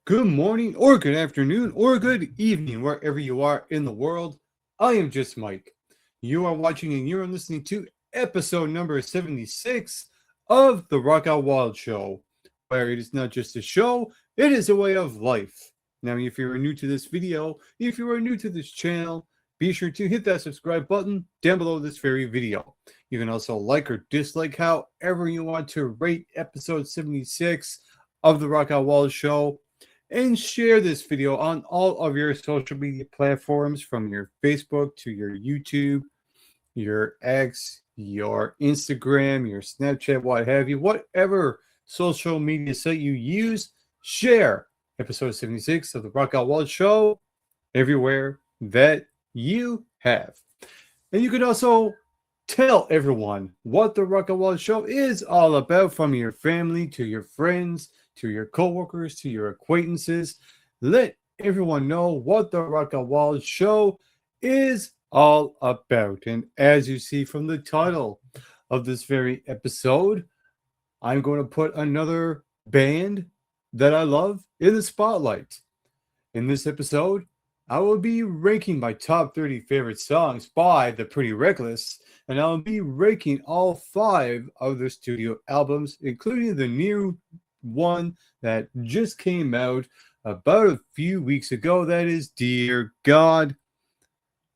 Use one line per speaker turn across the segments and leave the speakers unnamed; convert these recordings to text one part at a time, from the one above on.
Good morning, or good afternoon, or good evening, wherever you are in the world. I am just Mike. You are watching and you're listening to episode number 76 of the Rock Out Wild Show, where it is not just a show, it is a way of life. Now, if you are new to this video, if you are new to this channel, be sure to hit that subscribe button down below this very video. You can also like or dislike however you want to rate episode 76 of the Rock Out Wild Show, and share this video on all of your social media platforms, from your Facebook to your YouTube, your X, your Instagram, your Snapchat, what have you, whatever social media site you use. Share episode 76 of the Rock Out Wild Show everywhere that you have. And you can also tell everyone what the Rock Out Wild Show is all about, from your family to your friends to your coworkers, to your acquaintances. Let everyone know what the Rock Out Wild Show is all about. And as you see from the title of this very episode, I'm going to put another band that I love in the spotlight. In this episode, I will be ranking my top 30 favorite songs by The Pretty Reckless, and I'll be ranking all 5 of their studio albums, including the new one that just came out about a few weeks ago. That is Dear God.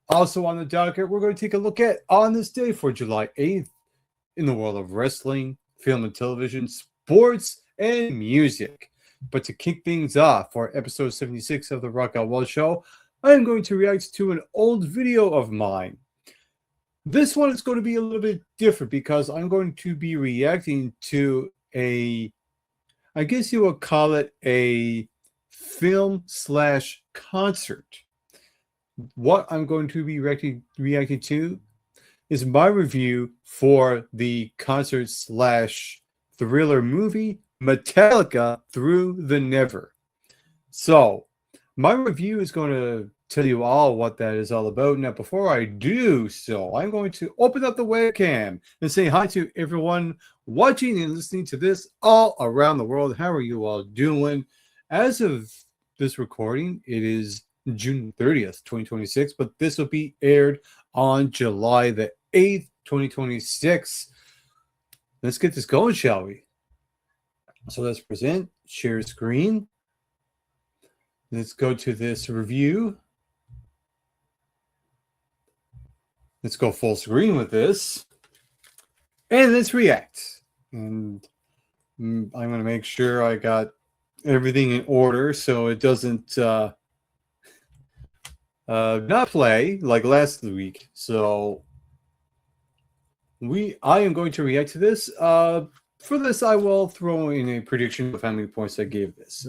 Also on the docket, we're going to take a look at on this day for July 8th in the world of wrestling, film and television, sports, and music. But to kick things off for episode 76 of the Rock Out Wild Show, I'm going to react to an old video of mine. This one is going to be a little bit different because I'm going to be reacting to I guess you would call it a film/concert. What I'm going to be reacting to is my review for the concert/thriller movie Metallica Through the Never. So, my review is going to tell you all what that is all about. Now, before I do so, I'm going to open up the webcam and say hi to everyone watching and listening to this all around the world. How are you all doing? As of this recording, it is June 30th, 2026, but this will be aired on July the 8th, 2026. Let's get this going, shall we? So let's present, share screen. Let's go to this review. Let's go full screen with this. And let's react. And I'm going to make sure I got everything in order so it doesn't not play like last week. So I am going to react to this. For this, I will throw in a prediction of how many points I gave this.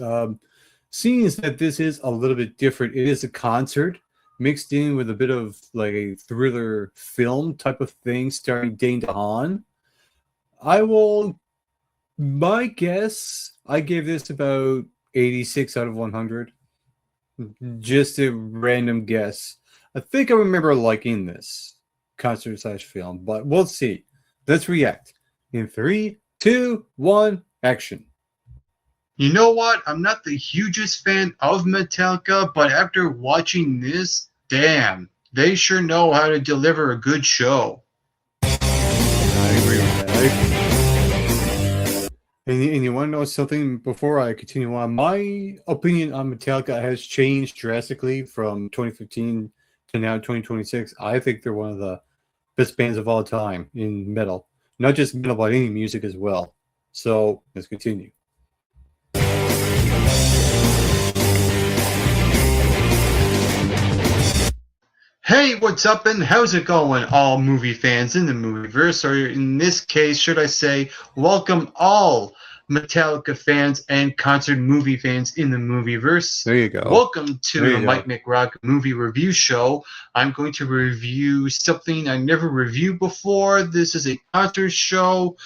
Seeing as that this is a little bit different, it is a concert mixed in with a bit of like a thriller film type of thing starring Dane DeHaan. My guess, I gave this about 86 out of 100. Just a random guess. I think I remember liking this concert/film, but we'll see. Let's react. In 3, 2, 1, action.
You know what? I'm not the hugest fan of Metallica, but after watching this, damn, they sure know how to deliver a good show.
I agree with that. And you want to know something before I continue on? My opinion on Metallica has changed drastically from 2015 to now 2026. I think they're one of the best bands of all time in metal. Not just metal, but any music as well. So let's continue.
Hey, what's up and how's it going, all movie fans in the movieverse, or in this case, should I say, welcome all Metallica fans and concert movie fans in the movieverse.
There you go.
Welcome to the Mike McRock movie review show. I'm going to review something I never reviewed before. This is a concert show,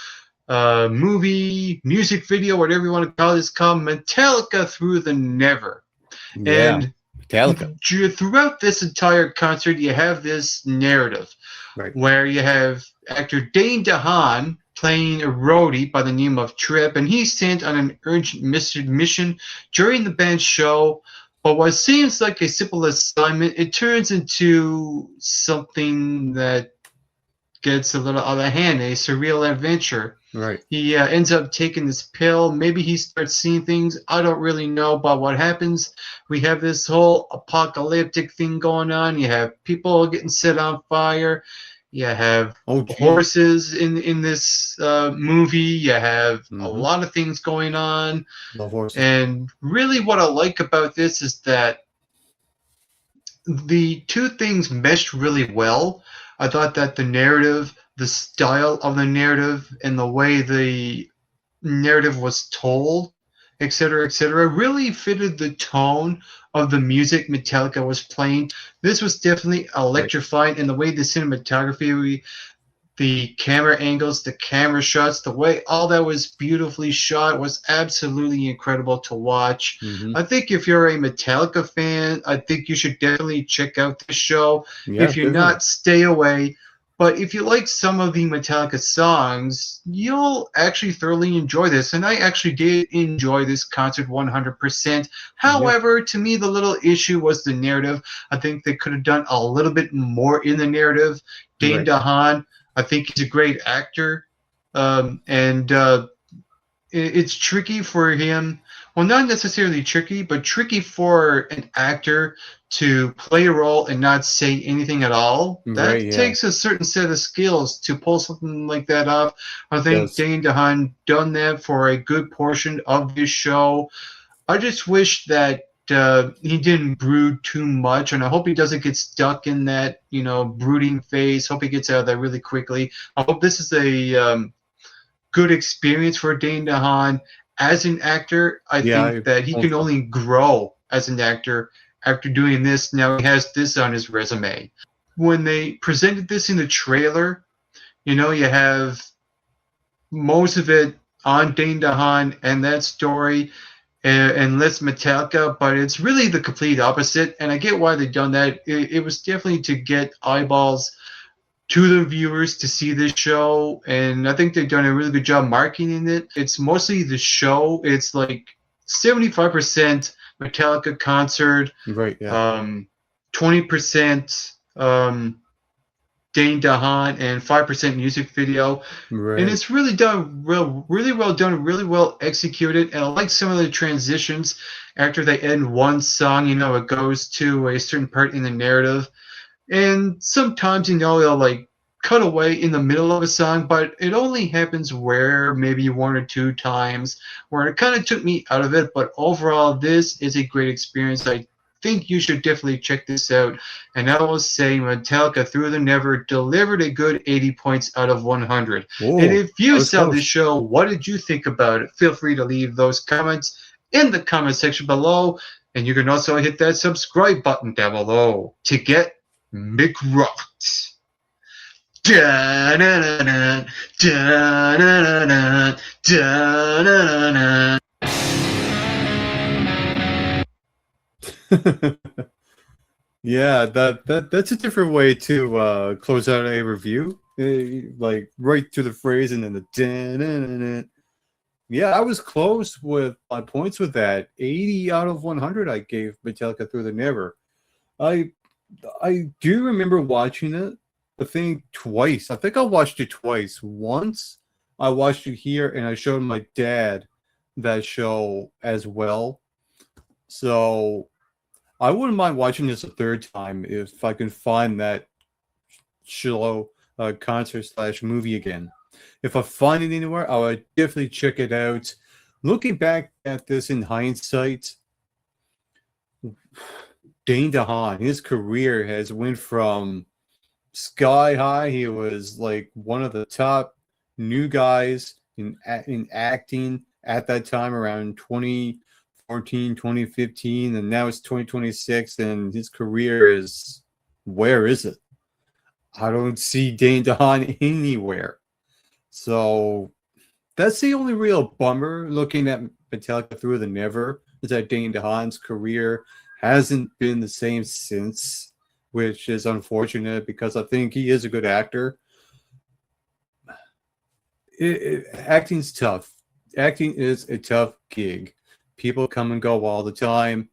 movie, music video, whatever you want to call it. It's called Metallica Through the Never.
Yeah.
And
Metallica.
throughout this entire concert, you have this narrative,
right,
where you have actor Dane DeHaan playing a roadie by the name of Trip, and he's sent on an urgent mission during the band's show. But what seems like a simple assignment, it turns into something that gets a little out of hand, a surreal adventure.
Right.
He ends up taking this pill. Maybe he starts seeing things. I don't really know. But what happens, we have this whole apocalyptic thing going on. You have people getting set on fire. You have horses in this movie. You have a lot of things going on.
Love horses.
And really what I like about this is that the two things meshed really well. I thought that the narrative, the style of the narrative, and the way the narrative was told, etc., really fitted the tone of the music Metallica was playing. This was definitely electrifying, and the way the cinematography, the camera angles, the camera shots, the way all that was beautifully shot was absolutely incredible to watch. I think if you're a Metallica fan, I think you should definitely check out this show.
Yeah,
if you're not, stay away. But if you like some of the Metallica songs, you'll actually thoroughly enjoy this. And I actually did enjoy this concert 100%. However, to me, the little issue was the narrative. I think they could have done a little bit more in the narrative. Dane DeHaan, I think he's a great actor, it's tricky for him. Well, not necessarily tricky, but tricky for an actor to play a role and not say anything at all. That takes a certain set of skills to pull something like that off. I think Dane DeHaan done that for a good portion of this show. I just wish that he didn't brood too much, and I hope he doesn't get stuck in that, brooding phase. Hope he gets out of that really quickly. I hope this is a good experience for Dane DeHaan as an actor. I think that he can only grow as an actor after doing this. Now he has this on his resume. When they presented this in the trailer, you have most of it on Dane DeHaan and that story, and less Metallica, but it's really the complete opposite. And I get why they've done that. It was definitely to get eyeballs to the viewers to see this show, and I think they've done a really good job marketing it. It's mostly the show. It's like 75% Metallica concert, 20% Dane DeHaan, and 5% music video. And it's really done really well done, really well executed. And I like some of the transitions after they end one song. It goes to a certain part in the narrative, and sometimes they'll like cut away in the middle of a song, but it only happens maybe one or two times where it kind of took me out of it. But overall, this is a great experience. I think you should definitely check this out. And I will say Metallica Through the Never delivered a good 80 points out of 100. And if you saw this show, what did you think about it? Feel free to leave those comments in the comment section below. And you can also hit that subscribe button down below to get McRocked. Da-na-na-na, da-na-na-na, da-na-na-na.
Yeah, that's a different way to close out a review. Like right to the phrase and then the da-na-na-na. Yeah, I was close with my points with that. 80 out of 100 I gave Metallica Through the Never. I do remember watching it, I think twice. I think I watched it twice. Once I watched it here and I showed my dad that show as well. So I wouldn't mind watching this a third time if I can find that show, concert / movie again. If I find it anywhere, I would definitely check it out. Looking back at this in hindsight, Dane DeHaan, his career has went from sky high. He was like one of the top new guys in acting at that time, around 2014, 2015, and now it's 2026, and his career is, where is it? I don't see Dane DeHaan anywhere. So that's the only real bummer looking at Metallica Through the Never, is that Dane DeHaan's career hasn't been the same since, which is unfortunate because I think he is a good actor. Acting's tough. Acting is a tough gig. People come and go all the time.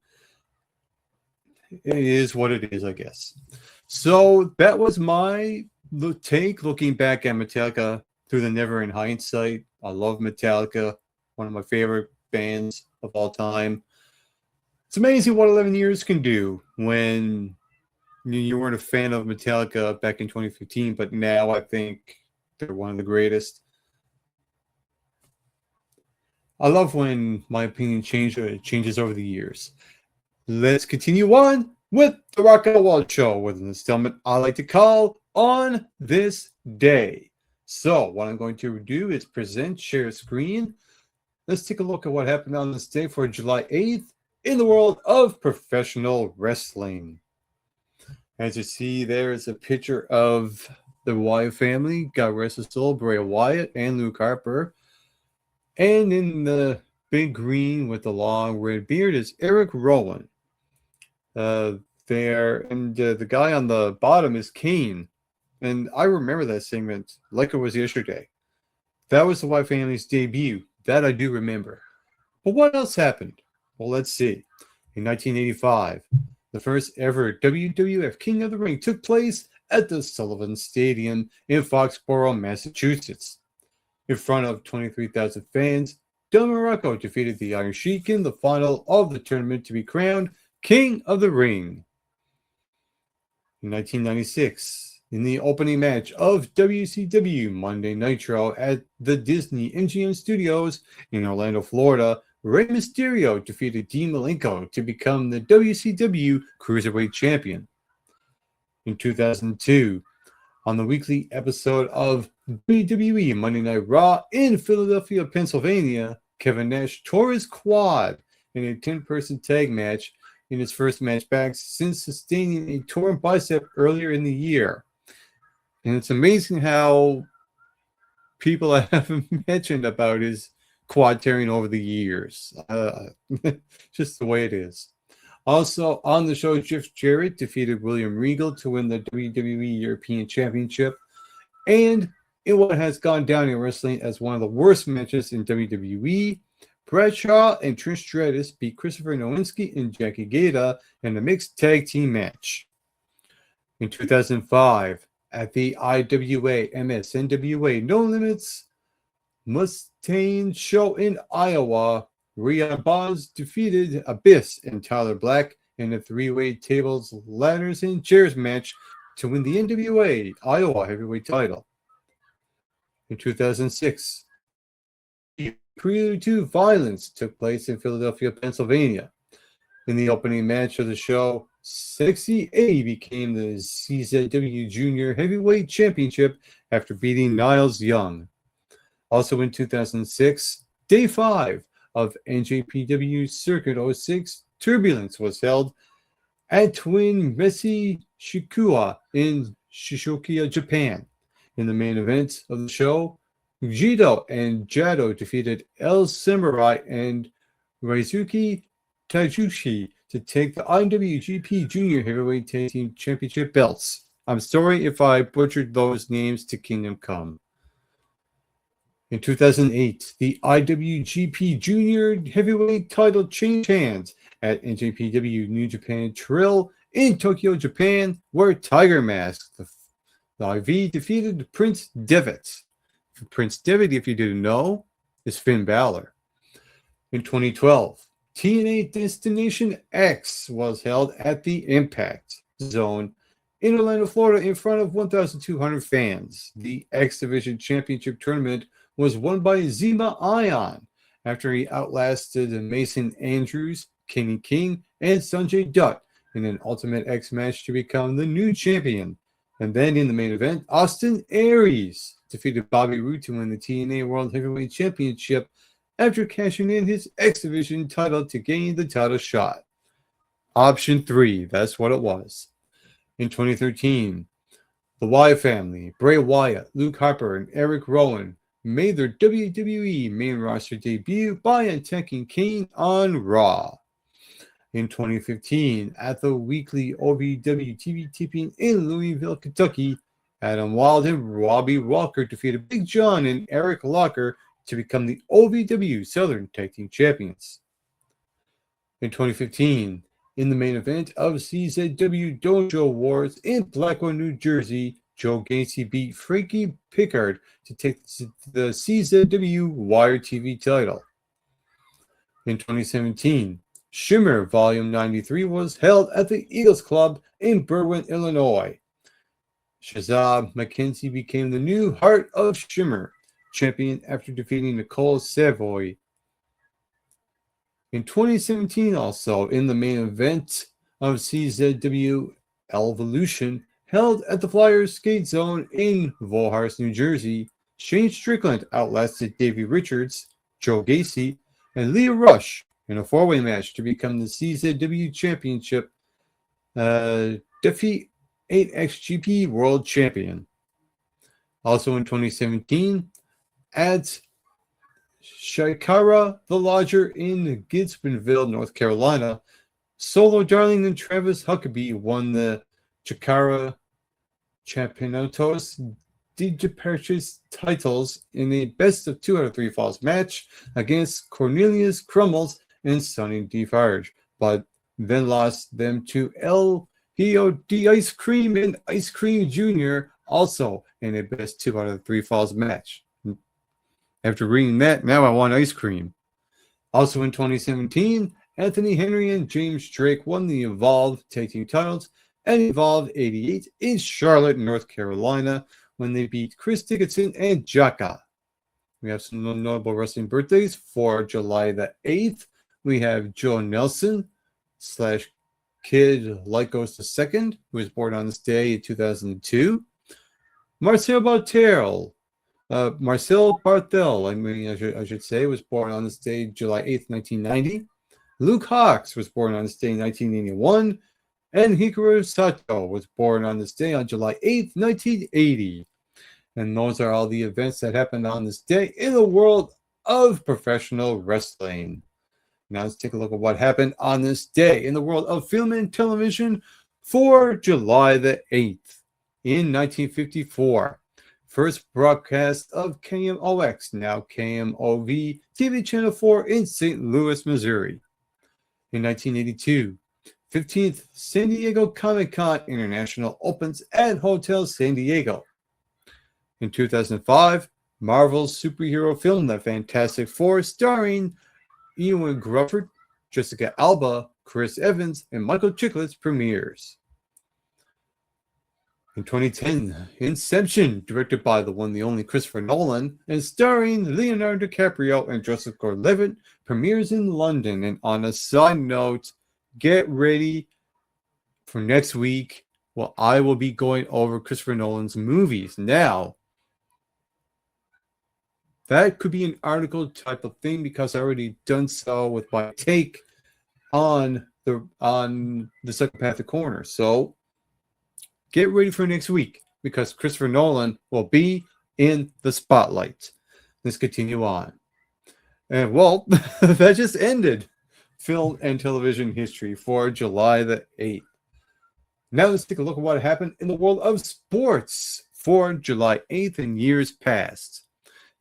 It is what it is, I guess. So that was my take looking back at Metallica through the never in hindsight. I love Metallica, one of my favorite bands of all time. It's amazing what 11 years can do when you weren't a fan of Metallica back in 2015, but now I think they're one of the greatest. I love when my opinion changes over the years. Let's continue on with the Rock and Roll Show with an installment I like to call On This Day. So, what I'm going to do is share screen. Let's take a look at what happened on this day for July 8th in the world of professional wrestling. As you see, there is a picture of the Wyatt family, God rest his soul, Bray Wyatt and Luke Harper. And in the big green with the long red beard is Eric Rowan. The guy on the bottom is Kane. And I remember that segment like it was yesterday. That was the Wyatt family's debut. That I do remember. But what else happened? Well, let's see. In 1985, the first ever WWF King of the Ring took place at the Sullivan Stadium in Foxborough, Massachusetts. In front of 23,000 fans, Del Morocco defeated the Iron Sheik in the final of the tournament to be crowned King of the Ring. In 1996, in the opening match of WCW Monday Nitro at the Disney MGM Studios in Orlando, Florida, Rey Mysterio defeated Dean Malenko to become the WCW Cruiserweight Champion. In 2002, on the weekly episode of WWE Monday Night Raw in Philadelphia, Pennsylvania, Kevin Nash tore his quad in a 10-person tag match in his first match back since sustaining a torn bicep earlier in the year. And it's amazing how people haven't mentioned about his quad tearing over the years. Just the way it is. Also on the show, Jeff Jarrett defeated William Regal to win the WWE European Championship. And in what has gone down in wrestling as one of the worst matches in WWE, Bradshaw and Trish Stratus beat Christopher Nowinski and Jackie Gata in a mixed tag team match. In 2005, at the IWA MSNWA No Limits Mustaine show in Iowa, Rhea Boz defeated Abyss and Tyler Black in a three-way tables, ladders, and chairs match to win the NWA Iowa heavyweight title. In 2006, Prelude to Violence took place in Philadelphia, Pennsylvania. In the opening match of the show, Sexy A became the CZW Junior Heavyweight Championship after beating Niles Young. Also in 2006, Day 5 of NJPW Circuit 06 Turbulence was held at Twin Messi Shikuya in Shishokia, Japan. In the main event of the show, Jito and Jado defeated El Samurai and Raizuki Tajushi to take the IWGP Junior Heavyweight Tag Team Championship belts. I'm sorry if I butchered those names to Kingdom Come. In 2008, the IWGP Junior Heavyweight title changed hands at NJPW New Japan Trill in Tokyo, Japan, where Tiger Mask, the IV, defeated Prince Devitt. Prince Devitt, if you didn't know, is Finn Balor. In 2012, TNA Destination X was held at the Impact Zone in Orlando, Florida, in front of 1,200 fans. The X Division Championship Tournament was won by Zema Ion after he outlasted Mason Andrews, Kenny King, and Sanjay Dutt in an Ultimate X match to become the new champion. And then in the main event, Austin Aries defeated Bobby Roode to win the TNA World Heavyweight Championship after cashing in his X Division title to gain the title shot. Option 3, that's what it was. In 2013, the Wyatt family, Bray Wyatt, Luke Harper, and Eric Rowan made their WWE main roster debut by attacking Kane on Raw. In 2015, at the weekly OVW TV taping in Louisville, Kentucky, Adam Wilde and Robbie Walker defeated Big John and Eric Locker to become the OVW Southern Tag Team Champions. In 2015, in the main event of CZW Dojo Wars in Blackwell, New Jersey, Joe Gacy beat Frankie Pickard to take the CZW Wire TV title. In 2017, Shimmer Volume 93 was held at the Eagles Club in Berwyn, Illinois. Shazam McKenzie became the new Heart of Shimmer champion after defeating Nicole Savoy. In 2017, also in the main event of CZW Evolution, held at the Flyers Skate Zone in Vauxhall, New Jersey, Shane Strickland outlasted Davey Richards, Joe Gacy, and Leah Rush in a four-way match to become the CZW Championship defeat 8XGP World Champion. Also in 2017, at Shikara the Lodger in Gisborneville, North Carolina, Solo Darling and Travis Huckabee won the Chikara Championitos de Purchase titles in a best of 2 out of 3 falls match against Cornelius Crummels and Sonny DeFarge, but then lost them to El P.O.D. Ice Cream and Ice Cream Jr. also in a best 2 out of 3 falls match. After reading that, now I want ice cream. Also in 2017, Anthony Henry and James Drake won the Evolve Tag Team titles and Evolve 88 in Charlotte, North Carolina, when they beat Chris Dickinson and Jaka. We have some notable wrestling birthdays for July the 8th. We have Joe Nelson / Kid Lycos II, who was born on this day in 2002. Marcel Bartel, I should say, was born on this day, July 8th, 1990. Luke Hawx was born on this day in 1981. And Hikaru Sato was born on this day on July 8th, 1980. And those are all the events that happened on this day in the world of professional wrestling. Now let's take a look at what happened on this day in the world of film and television for July the 8th. In 1954, first broadcast of KMOX, now KMOV, TV Channel 4 in St. Louis, Missouri. In 1982, 15th San Diego Comic-Con International opens at Hotel San Diego. In 2005, Marvel's superhero film The Fantastic Four, starring Ewan Grufford, Jessica Alba, Chris Evans, and Michael Chiklis, premieres. In 2010, Inception, directed by the one, the only Christopher Nolan, and starring Leonardo DiCaprio and Joseph Gordon-Levitt, premieres in London. And on a side note, get ready for next week. Well, I will be going over Christopher Nolan's movies. Now, that could be an article type of thing because I already done so with my take on the Psychopathic Corner. So get ready for next week because Christopher Nolan will be in the spotlight. Let's continue on. And well, that just ended film and television history for July the 8th. Now let's take a look at what happened in the world of sports for July 8th and years past.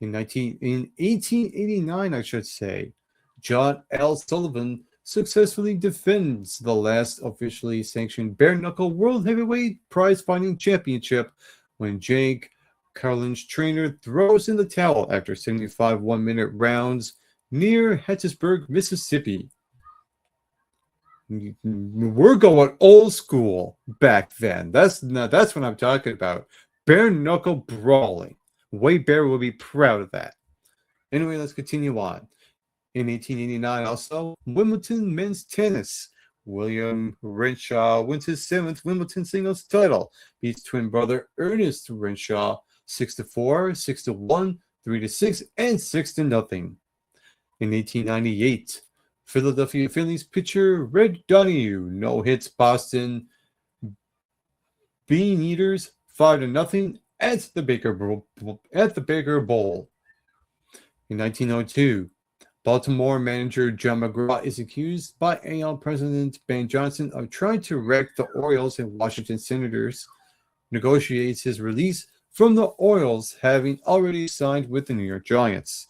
In 1889, I should say, John L. Sullivan successfully defends the last officially sanctioned bare-knuckle World Heavyweight Prize-Fighting Championship when Jake Carlin's trainer throws in the towel after 75 one-minute rounds near Hattiesburg, Mississippi. We're going old school back then. That's what I'm talking about. Bare-knuckle brawling. Wade Bear will be proud of that. Anyway, let's continue on. In 1889, also, Wimbledon men's tennis. William Renshaw wins his 7th Wimbledon singles title. Beats twin brother Ernest Renshaw 6-4, 6-1, 3-6, and 6-0. In 1898, Philadelphia Phillies pitcher Red Donahue no-hits Boston Bean Eaters 5-0 at the Baker Bowl. In 1902, Baltimore manager John McGraw is accused by AL President Ben Johnson of trying to wreck the Orioles and Washington Senators negotiates his release from the Orioles, having already signed with the New York Giants.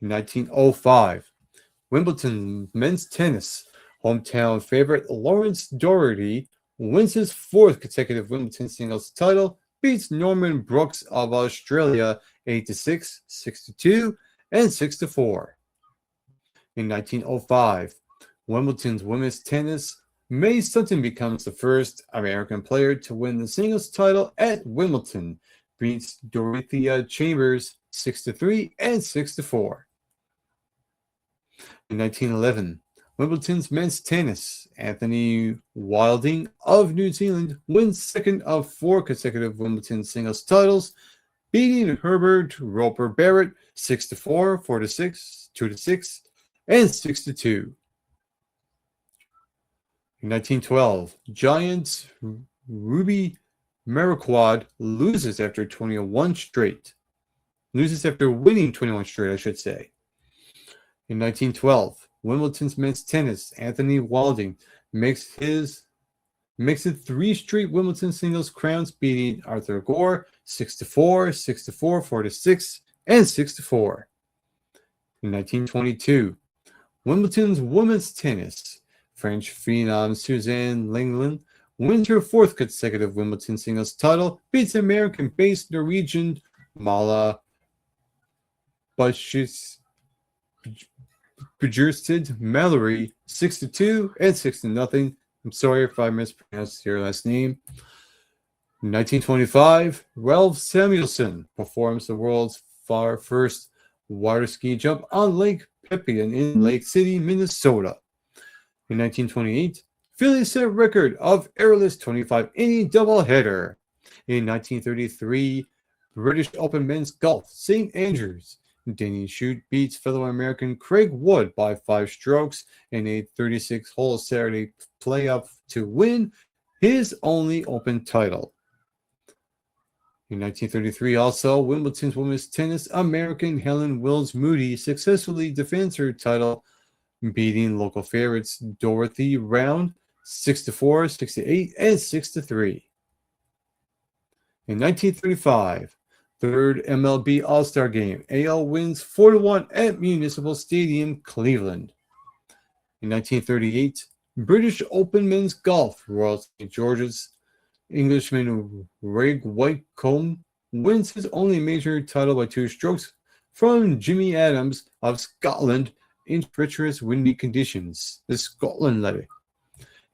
In 1905, Wimbledon men's tennis hometown favorite Lawrence Doherty wins his fourth consecutive Wimbledon singles title, beats Norman Brooks of Australia 8-6, 6-2, and 6-4. In 1905, Wimbledon's women's tennis Mae Sutton becomes the first American player to win the singles title at Wimbledon, beats Dorothea Chambers 6-3 and 6-4. In 1911, Wimbledon's men's tennis Anthony Wilding of New Zealand wins second of four consecutive Wimbledon singles titles, beating Herbert Roper Barrett 6-4, 4-6, 2-6, and 6-2. In 1912, Giants Ruby Marquardt loses after winning 21 straight, I should say. In 1912, Wimbledon's men's tennis Anthony Wilding makes it three straight Wimbledon singles crowns, beating Arthur Gore 6-4, 6-4, 4-6, and 6-4. In 1922, Wimbledon's women's tennis French phenom Suzanne Lenglen wins her fourth consecutive Wimbledon singles title, beats American-based Norwegian Mala Bajusted Mallory 6-2 and 6-0. I'm sorry if I mispronounced your last name. In 1925, Ralph Samuelson performs the world's first water ski jump on Lake Pepin in Lake City, Minnesota. In 1928, Phillies set record of airless 25-inning doubleheader. In 1933, British Open men's golf, St. Andrews. Danny Shute beats fellow American Craig Wood by 5 strokes in a 36-hole Saturday playoff to win his only Open title. In 1933, also, Wimbledon's women's tennis American Helen Wills Moody successfully defends her title, beating local favorites Dorothy Round 6-4, 6-8, and 6-3. In 1935, third MLB All-Star Game, AL wins 4-1 at Municipal Stadium, Cleveland. In 1938, British Open men's golf, Royal St. George's Englishman Rig Whitcomb wins his only major title by 2 strokes from Jimmy Adams of Scotland in treacherous windy conditions. The Scotland levy.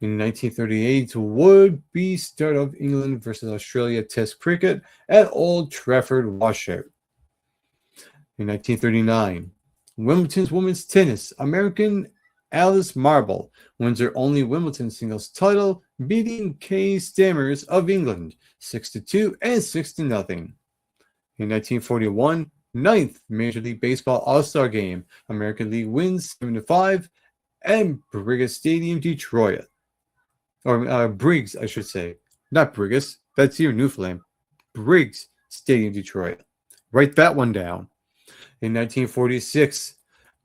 In 1938, would-be start of England versus Australia Test cricket at Old Trafford washout. In 1939, Wimbledon's women's tennis American Alice Marble wins her only Wimbledon singles title, beating Kay Stammers of England 6-2 and 6-0. In 1941, 9th Major League Baseball All-Star Game, American League wins 7-5 at Briggs Stadium, Detroit. Or Briggs, I should say. Not Briggs. That's here in Newfoundland. Briggs Stadium, Detroit. Write that one down. In 1946,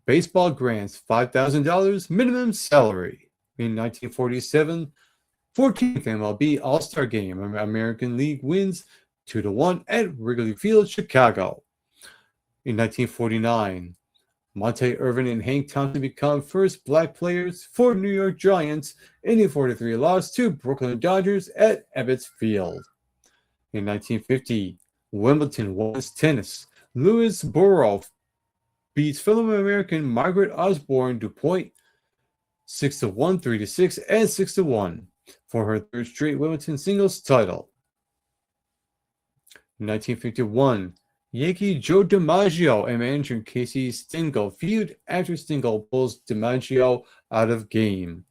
baseball grants $5,000 minimum salary. In 1947, 14th MLB All-Star Game, American League wins 2-1 at Wrigley Field, Chicago. In 1949, Monte Irvin and Hank Thompson become first black players for New York Giants in a 4-3 loss to Brooklyn Dodgers at Ebbets Field. In 1950, Wimbledon women's tennis, Louis Burrow beats fellow American Margaret Osborne DuPont 6-1, 3-6, and 6-1 for her third straight Wimbledon singles title. In 1951, Yankee Joe DiMaggio and manager Casey Stengel feud after Stengel pulls DiMaggio out of game.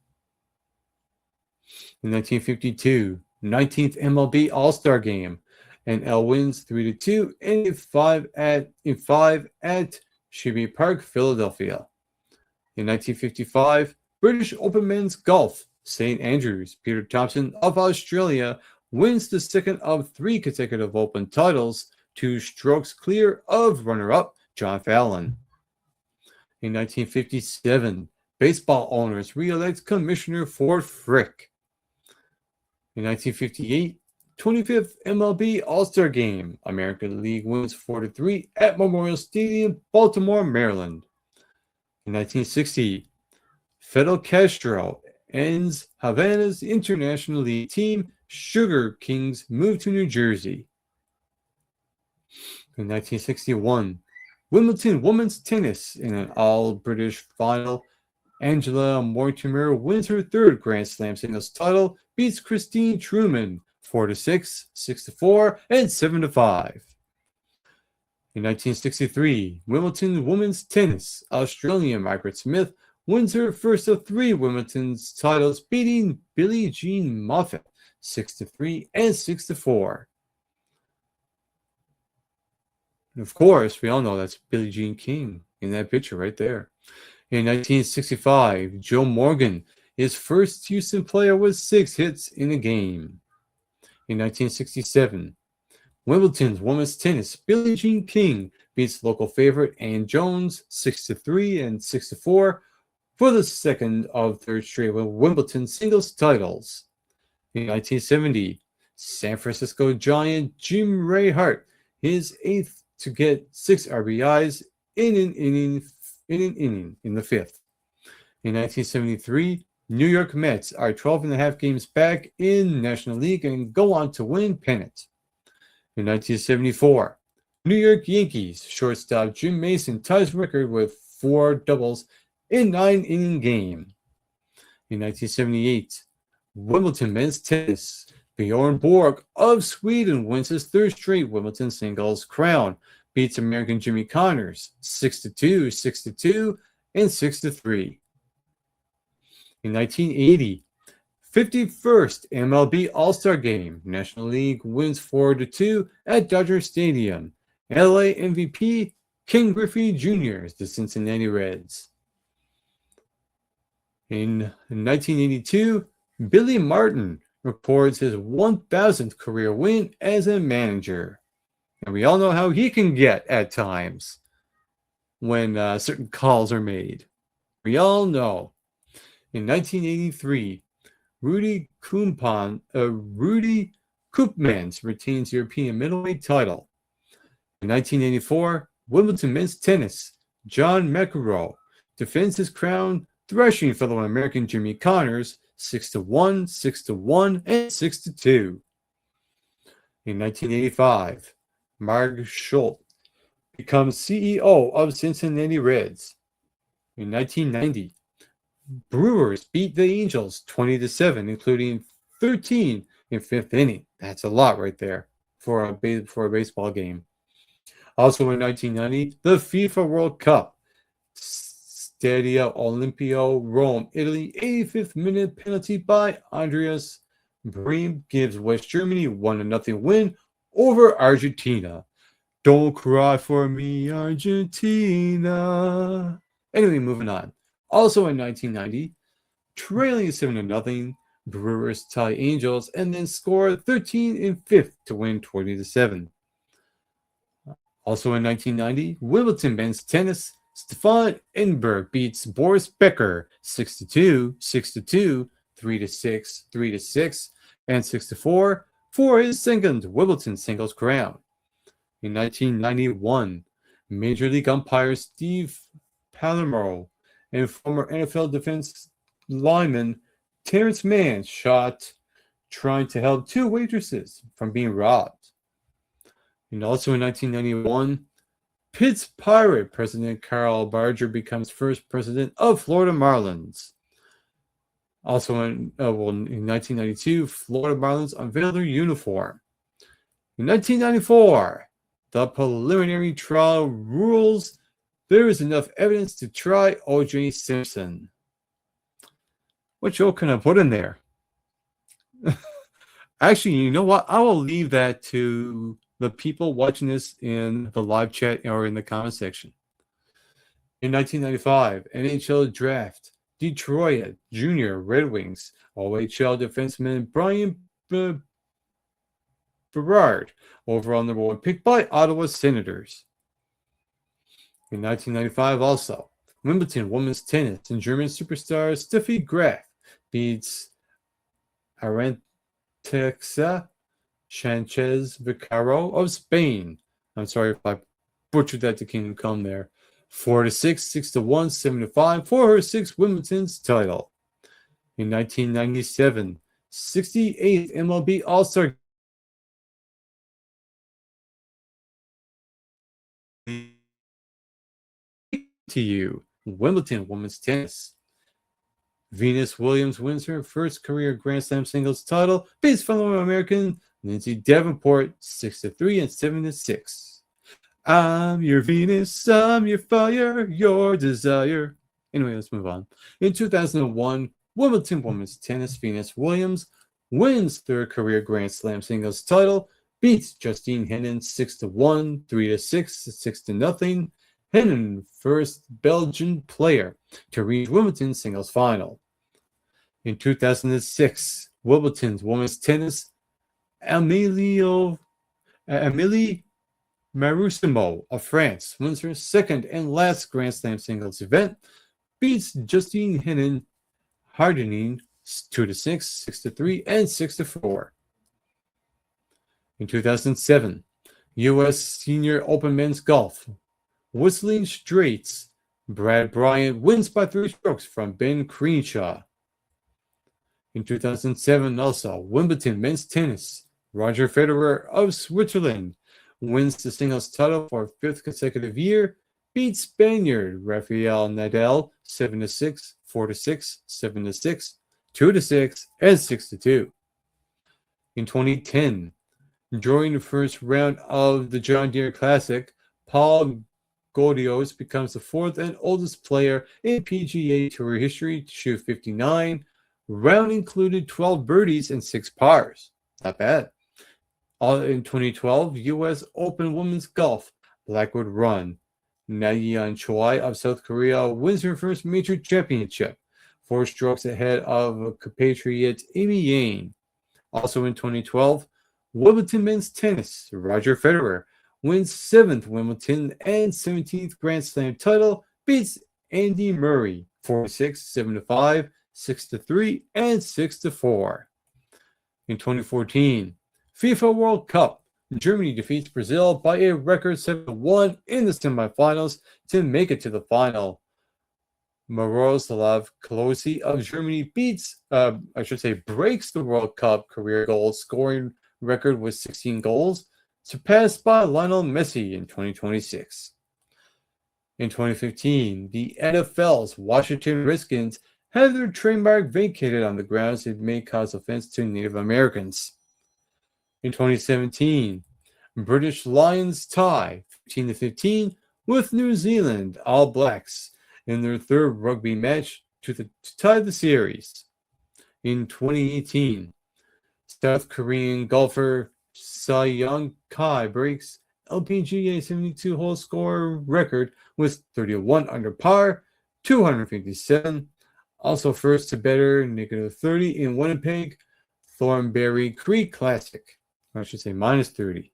In 1952, 19th MLB All-Star Game, and L wins 3-2 in 5 at Shelby Park, Philadelphia. In 1955, British Open men's golf, St. Andrews. Peter Thompson of Australia wins the second of 3 consecutive Open titles, 2 strokes clear of runner-up John Fallon. In 1957, baseball owners re-elect Commissioner Ford Frick. In 1958, 25th MLB All-Star Game. American League wins 4-3 at Memorial Stadium, Baltimore, Maryland. In 1960, Fidel Castro ends Havana's International League team. Sugar Kings move to New Jersey. In 1961, Wimbledon women's tennis in an all-British final. Angela Mortimer wins her third Grand Slam singles title, beats Christine Truman 4-6, 6-4, and 7-5. In 1963, Wimbledon women's tennis, Australian Margaret Smith wins her first of three Wimbledon's titles, beating Billie Jean Moffitt 6-3 and 6-4. And of course, we all know that's Billie Jean King in that picture right there. In 1965, Joe Morgan is first Houston player with 6 hits in a game. In 1967, Wimbledon's women's tennis, Billie Jean King beats local favorite Ann Jones 6-3 and 6-4 for the second of third straight Wimbledon singles titles. In 1970, San Francisco Giant Jim Ray Hart, his 8th to get 6 RBIs in an inning in the 5th. In 1973, New York Mets are 12.5 games back in National League and go on to win pennant. In 1974, New York Yankees shortstop Jim Mason ties record with 4 doubles in 9-inning game. In 1978, Wimbledon men's tennis, Bjorn Borg of Sweden wins his third straight Wimbledon singles crown, beats American Jimmy Connors 6-2, 6-2, and 6-3. In 1980, 51st MLB All-Star Game, National League wins 4-2 at Dodger Stadium. LA MVP Ken Griffey Jr. the Cincinnati Reds. In 1982, Billy Martin records his 1,000th career win as a manager. And we all know how he can get at times when certain calls are made. We all know. In 1983, Rudy Koopmans retains European middleweight title. In 1984, Wimbledon men's tennis, John McEnroe defends his crown, thrashing fellow American Jimmy Connors 6-1, 6-1, and 6-2. In 1985, Marg Schultz becomes CEO of Cincinnati Reds. In 1990, Brewers beat the Angels 20-7, including 13 in 5th inning. That's a lot right there for a baseball game. Also in 1990, the FIFA World Cup. Stadio Olympio, Rome, Italy, 85th minute penalty by Andreas Briem gives West Germany 1-0 win over Argentina. Don't cry for me, Argentina. Anyway, moving on. Also in 1990, trailing 7-0, Brewers tie Angels and then score 13 in 5th to win 20-7. Also in 1990, Wimbledon men's tennis, Stefan Edberg beats Boris Becker 6-2, 6-2, 3-6, 3-6, and 6-4 for his second Wimbledon singles crown. In 1991, Major League umpire Steve Palermo and former NFL defense lineman Terrence Mann shot trying to help 2 waitresses from being robbed. And also in 1991, Pitt's Pirate president Carl Barger becomes first president of Florida Marlins. Also in 1992, Florida Marlins unveil their uniform. In 1994, the preliminary trial rules there is enough evidence to try O.J. Simpson. What show can I put in there? Actually, you know what? I will leave that to the people watching this in the live chat or in the comment section. In 1995, NHL Draft, Detroit Junior Red Wings, OHL defenseman Brian Berard, overall number 1 pick by Ottawa Senators. In 1995 also, Wimbledon women's tennis and German superstar Steffi Graf beats Arantes Texa Sanchez Vicaro of Spain. I'm sorry if I butchered that to Kingdom Come there. 4-6, 6-1, 7-5 for her sixth Wimbledon's title. In 1997, 68th MLB All-Star to you, Wimbledon women's tennis. Venus Williams wins her first career Grand Slam singles title, beats fellow American Lindsay Davenport 6-3 and 7-6. I'm your Venus, I'm your fire, your desire. Anyway, let's move on. In 2001, Wimbledon women's tennis Venus Williams wins third career Grand Slam singles title, beats Justine Henin 6-1, 3-6, 6-0. Henin, first Belgian player to reach Wimbledon singles final. In 2006, Wimbledon's women's tennis Amélie Marusimo of France wins her second and last Grand Slam singles event, beats Justine Henin Hardening 2-6, 6-3, and 6-4. In 2007, U.S. Senior Open Men's Golf, Whistling Straits, Brad Bryant wins by 3 strokes from Ben Crenshaw. In 2007, also, Wimbledon men's tennis, Roger Federer of Switzerland wins the singles title for a 5th consecutive year, beats Spaniard Rafael Nadal 7-6, 4-6, 7-6, 2-6, and 6-2. In 2010, during the first round of the John Deere Classic, Paul Gaudios becomes the 4th and oldest player in PGA Tour history to shoot 59. Round included 12 birdies and 6 pars. Not bad. In 2012, U.S. Open Women's Golf, Blackwood Run. Na-Yeon Choi of South Korea wins her first major championship, 4 strokes ahead of compatriot Amy Yang. Also in 2012, Wimbledon men's tennis, Roger Federer wins 7th Wimbledon and 17th Grand Slam title, beats Andy Murray 4-6, 7-5, 6-3, and 6-4. In 2014, FIFA World Cup, Germany defeats Brazil by a record 7-1 in the semifinals to make it to the final. Miroslav Klose of Germany breaks the World Cup career goal scoring record with 16 goals, surpassed by Lionel Messi in 2026. In 2015, the NFL's Washington Redskins had their trademark vacated on the grounds it may cause offense to Native Americans. In 2017, British Lions tie 15-15 with New Zealand All Blacks in their third rugby match to tie the series. In 2018, South Korean golfer Cy Young Kai breaks LPGA 72-hole score record with 31 under par, 257. Also first to better -30 in Winnipeg Thornberry Creek Classic. I should say -30.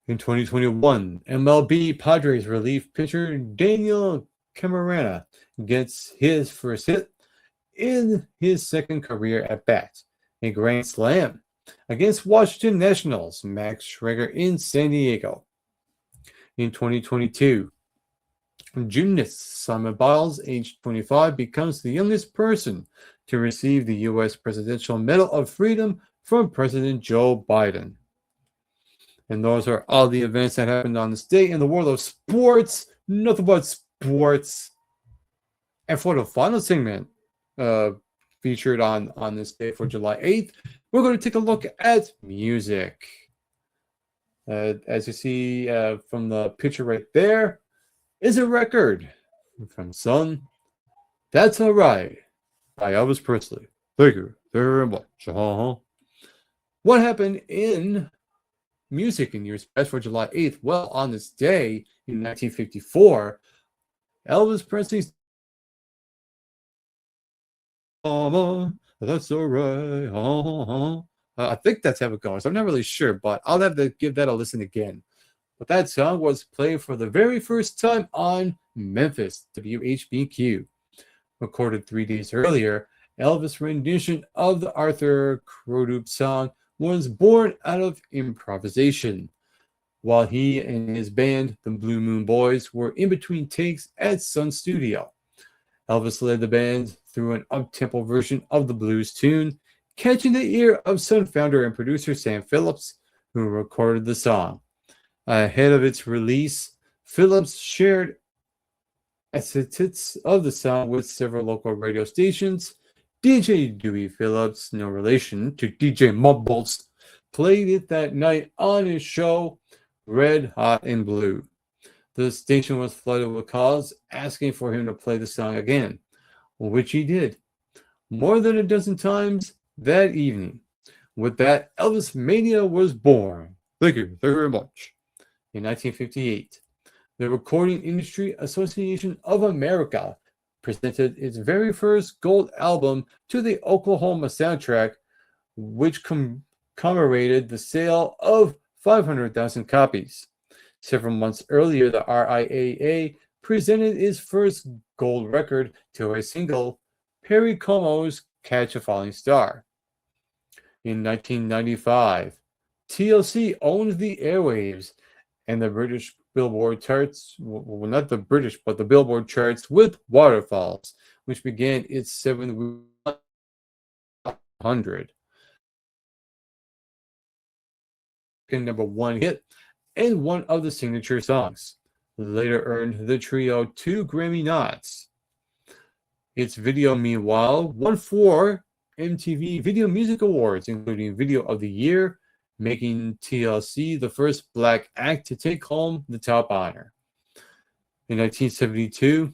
In 2021, MLB Padres relief pitcher Daniel Camarena gets his first hit in his second career at bat, a grand slam against Washington Nationals Max Schreger in San Diego. In 2022, gymnast Simon Biles, age 25, becomes the youngest person to receive the U.S. Presidential Medal of Freedom from President Joe Biden. And those are all the events that happened on this day in the world of sports. Nothing but sports. And for the final segment featured on this day for July 8th, we're going to take a look at music. As you see from the picture right there, is a record from Son, That's Alright by Elvis Presley. Thank you very much. What happened in music in years past for July 8th? Well, on this day in 1954, Elvis Presley's That's Alright. I think that's how it goes. I'm not really sure, but I'll have to give that a listen again. But that song was played for the very first time on Memphis, WHBQ. Recorded 3 days earlier, Elvis' rendition of the Arthur Crudup song was born out of improvisation. While he and his band, the Blue Moon Boys, were in between takes at Sun Studio. Elvis led the band through an up-tempo version of the blues tune, catching the ear of Sun founder and producer Sam Phillips, who recorded the song. Ahead of its release, Phillips shared assets of the song with several local radio stations. DJ Dewey Phillips, no relation to DJ Mumbles, played it that night on his show, Red Hot and Blue. The station was flooded with calls asking for him to play the song again, which he did more than a dozen times that evening. With that, Elvis Mania was born. Thank you very much. In 1958, the Recording Industry Association of America presented its very first gold album to the Oklahoma soundtrack, which commemorated the sale of 500,000 copies. Several months earlier, the RIAA presented its first gold record to a single, Perry Como's Catch a Falling Star. In 1995, TLC owned the airwaves and the British Billboard charts, well, not the British, but the Billboard charts with Waterfalls, which began its 7th 100. #1 hit and one of the signature songs. Later earned the trio 2 Grammy nods. Its video, meanwhile, won 4 MTV Video Music Awards, including Video of the Year, making TLC the first black act to take home the top honor. In 1972,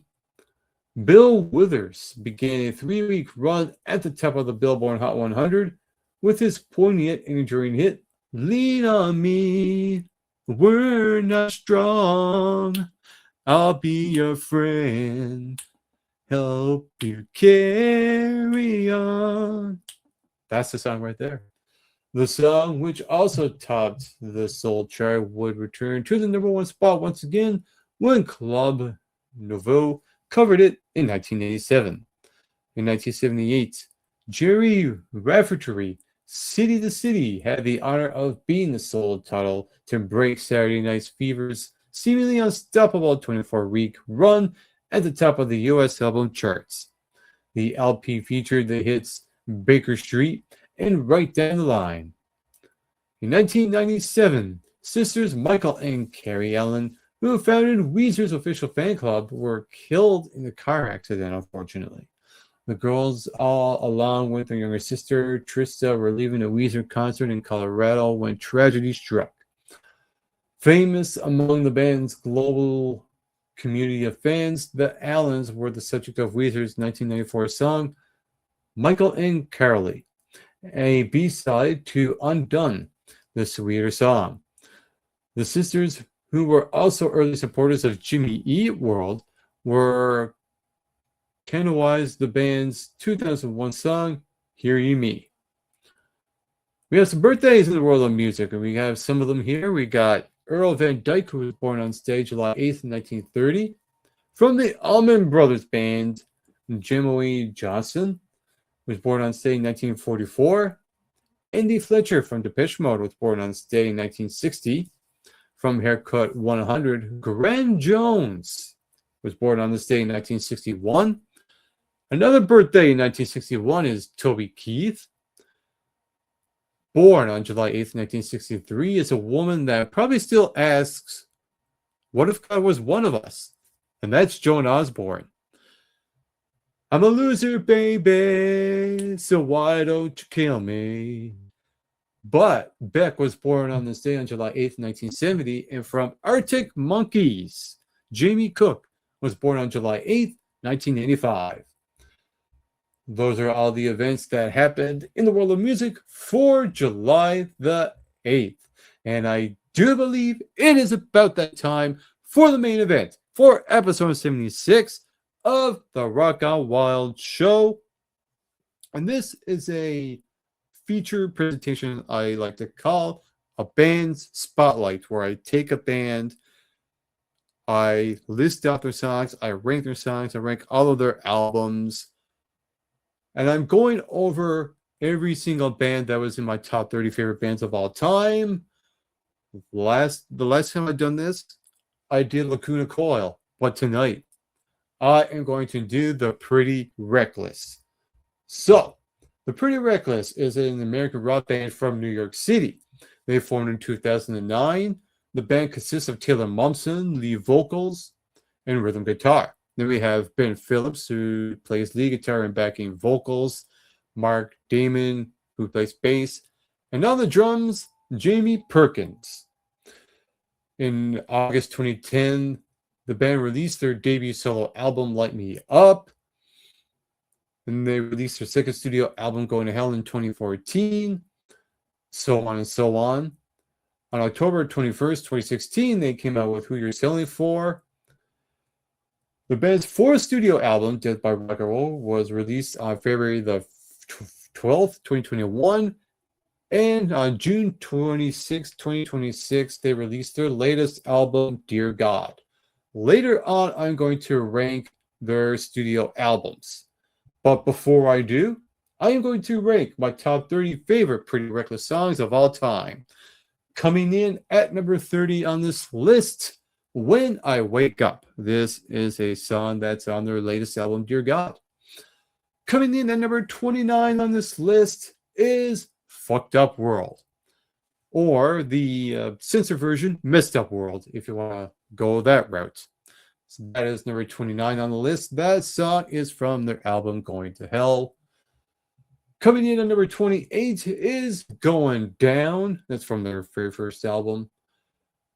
Bill Withers began a 3-week run at the top of the Billboard Hot 100 with his poignant and enduring hit, Lean on Me, We're Not Strong, I'll Be Your Friend, Help You Carry On. That's the song right there. The song, which also topped the Soul chart, would return to the #1 spot once again when Club Nouveau covered it in 1987. In 1978, Jerry Rafferty, City to City, had the honor of being the sole title to break Saturday Night Fever's seemingly unstoppable 24-week run at the top of the U.S. album charts. The LP featured the hits Baker Street and Right Down the Line. In 1997, sisters Michael and Carrie Allen, who founded Weezer's official fan club, were killed in a car accident, unfortunately. The girls, all along with their younger sister, Trista, were leaving a Weezer concert in Colorado when tragedy struck. Famous among the band's global community of fans, the Allens were the subject of Weezer's 1994 song, Michael and Carly, a B-side to Undone, the sweeter song. The sisters, who were also early supporters of Jimmy Eat World, were canonized the band's 2001 song, Hear You Me. We have some birthdays in the world of music, and we have some of them here. We got Earl Van Dyke, who was born on stage July 8th, 1930. From the Allman Brothers Band, Jimmy Johnson was born on stage in 1944. Andy Fletcher from Depeche Mode was born on stage in 1960. From Haircut 100, Graham Jones was born on this day in 1961. Another birthday in 1961 is Toby Keith. Born on July 8th, 1963, is a woman that probably still asks, what if God was one of us? And that's Joan Osborne. I'm a loser, baby, so why don't you kill me? But Beck was born on this day on July 8th, 1970, and from Arctic Monkeys, Jamie Cook was born on July 8th, 1985. Those are all the events that happened in the world of music for July the 8th. And I do believe it is about that time for the main event for episode 76 of the Rock Out Wild show. And this is a feature presentation I like to call a band's spotlight, where I take a band, I list out their songs, I rank their songs, I rank all of their albums, And I'm going over every single band that was in my top 30 favorite bands of all time. The last time I've done this, I did Lacuna Coil, but tonight I am going to do the Pretty Reckless. So, the Pretty Reckless is an American rock band from New York City. They formed in 2009. The band consists of Taylor Momsen, lead vocals, and rhythm guitar. Then we have Ben Phillips, who plays lead guitar and backing vocals, Mark Damon, who plays bass, and on the drums, Jamie Perkins. In August 2010, the band released their debut solo album, Light Me Up. Then they released their second studio album, Going to Hell, in 2014. So on and so on. On October 21st, 2016, they came out with Who You're Selling For. The band's fourth studio album, Death by Rock and Roll, was released on February the 12th, 2021. And on June 26, 2026, they released their latest album, Dear God. Later on, I'm going to rank their studio albums. But before I do, I am going to rank my top 30 favorite Pretty Reckless songs of all time. Coming in at number 30 on this list, When I Wake Up. This is a song that's on their latest album, Dear God. Coming in at number 29 on this list is Fucked Up World, or the censored version, Messed Up World, if you want to go that route. So that is number 29 on the list. That song is from their album Going to Hell. Coming in at number 28 is Going Down. That's from their very first album.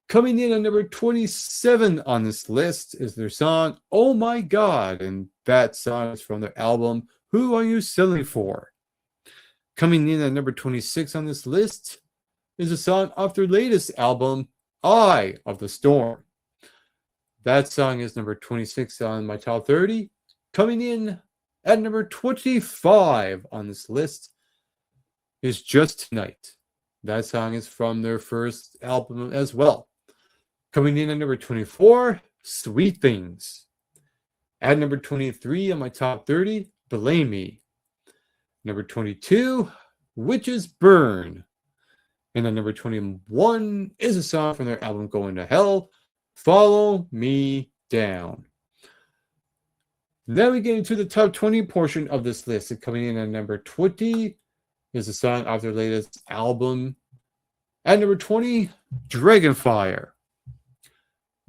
Coming in at number 27 on this list is their song Oh My God, and that song is from their album Who Are You Selling For? Coming in at number 26 on this list is a song off their latest album, Eye of the Storm. That song is number 26 on my top 30. Coming in at number 25 on this list is Just Tonight. That song is from their first album as well. Coming in at number 24, Sweet Things. At number 23 on my top 30, Belay Me. Number 22, Witches Burn. And at number 21 is a song from their album Going to Hell, Follow Me Down. Then we get into the top 20 portion of this list. And coming in at number 20 is a song off their latest album. At number 20, Dragonfire.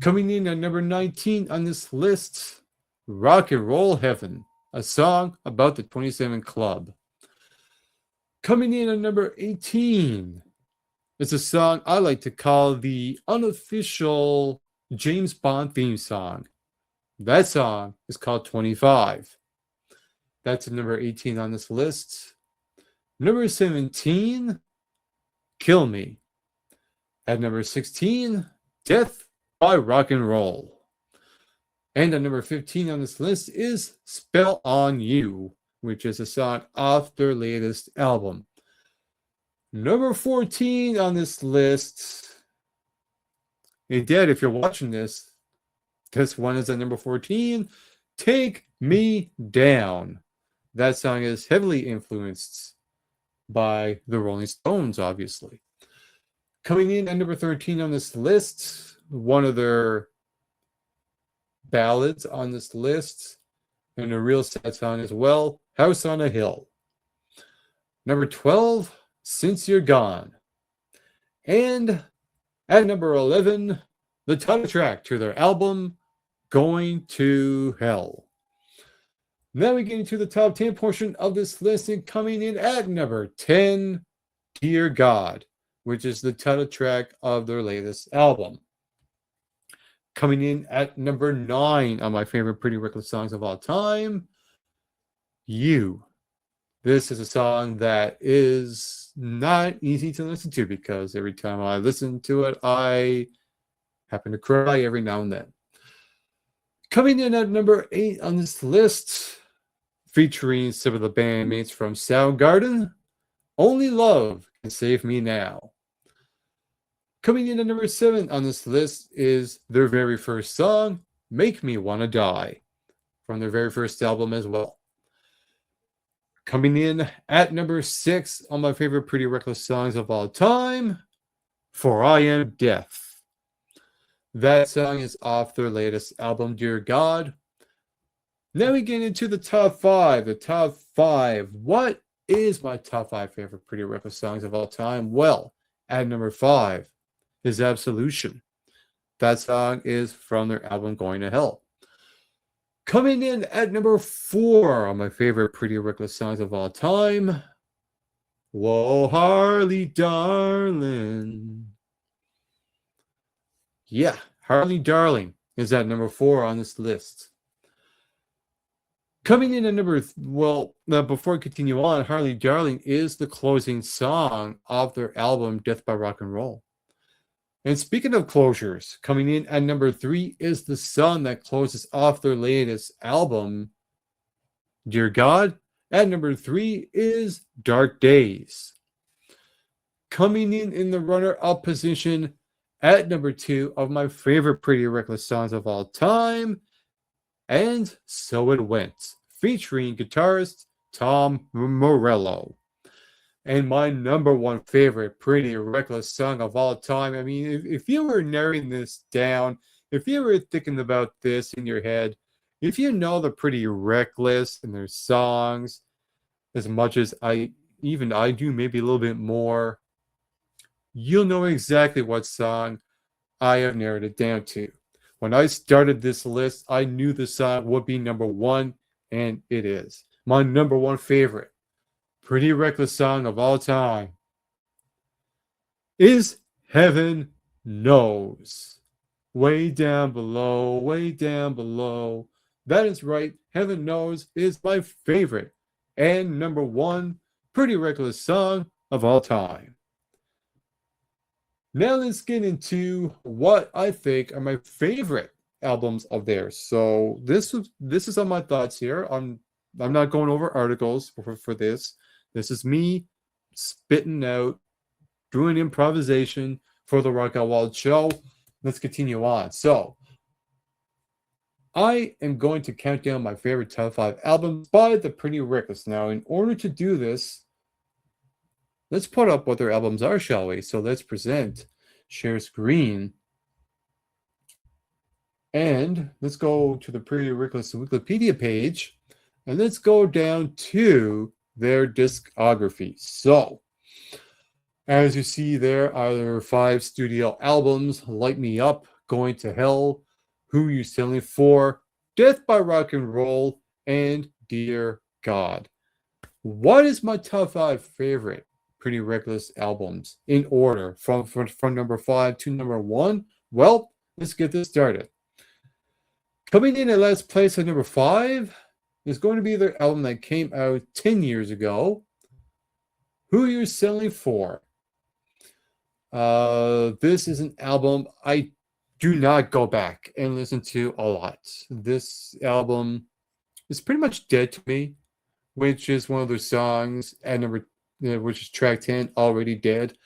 Coming in at number 19 on this list, Rock and Roll Heaven, a song about the 27 Club. Coming in at number 18 is a song I like to call the unofficial James Bond theme song. That song is called 25. That's number 18 on this list. Number 17, Kill Me. At number 16, Death by Rock and Roll. And at number 15 on this list is Spell on You, which is a song off their latest album. Number 14 on this list, and Dad, if you're watching this one is at number 14, Take Me Down. That song is heavily influenced by the Rolling Stones, obviously. Coming in at number 13 on this list, one of their ballads on this list, and a real sad song as well, House on a Hill. Number 12, Since You're Gone. And at number 11, the title track to their album, Going to Hell. Now we get into the top 10 portion of this list, and coming in at number 10, Dear God, which is the title track of their latest album. Coming in at number 9 on my favorite Pretty Reckless songs of all time, You. This is a song that is not easy to listen to because every time I listen to it, I happen to cry every now and then. Coming in at number 8 on this list, featuring some of the bandmates from Soundgarden, Only Love Can Save Me Now. Coming in at number 7 on this list is their very first song, Make Me Wanna Die, from their very first album as well. Coming in at number 6 on my favorite Pretty Reckless songs of all time, For I Am Death. That song is off their latest album, Dear God. Now we get into the top 5. The top 5. What is my top 5 favorite Pretty Reckless songs of all time? Well, at number 5 is Absolution. That song is from their album Going to Hell. Coming in at number 4 on my favorite Pretty Reckless songs of all time, Whoa, Harley Darling. Yeah, Harley Darling is at number 4 on this list. Coming in at before I continue on, Harley Darling is the closing song of their album Death by Rock and Roll. And speaking of closures, coming in at number 3 is the song that closes off their latest album, Dear God. At number 3 is Dark Days. Coming in the runner-up position at number 2 of my favorite Pretty Reckless songs of all time, And So It Went, featuring guitarist Tom Morello. And my number 1 favorite Pretty Reckless song of all time. I mean, if you were narrowing this down, if you were thinking about this in your head, if you know the Pretty Reckless and their songs as much as I do, maybe a little bit more, you'll know exactly what song I have narrowed it down to. When I started this list, I knew the song would be number 1, and it is. My number 1 favorite Pretty Reckless song of all time is Heaven Knows. Way down below, way down below. That is right. Heaven Knows is my favorite and number 1 Pretty Reckless song of all time. Now let's get into what I think are my favorite albums of theirs. So this is on my thoughts here. I'm not going over articles for this. This is me spitting out, doing improvisation for the Rock Out Wild show. Let's continue on. So, I am going to count down my favorite top 5 albums by the Pretty Reckless. Now, in order to do this, let's put up what their albums are, shall we? So let's share screen. And let's go to the Pretty Reckless Wikipedia page. And let's go down to their discography. So, as you see, there are their 5 studio albums: Light Me Up, Going to Hell, Who You Selling For, Death by Rock and Roll, and Dear God. What is my top 5 favorite Pretty Reckless albums in order from number 5 to number 1? Well, let's get this started. Coming in at last place at number 5 is going to be their album that came out 10 years ago, Who You're Selling For. This is an album I do not go back and listen to a lot. This album is pretty much dead to me, which is one of those songs at which is track 10, Already Dead.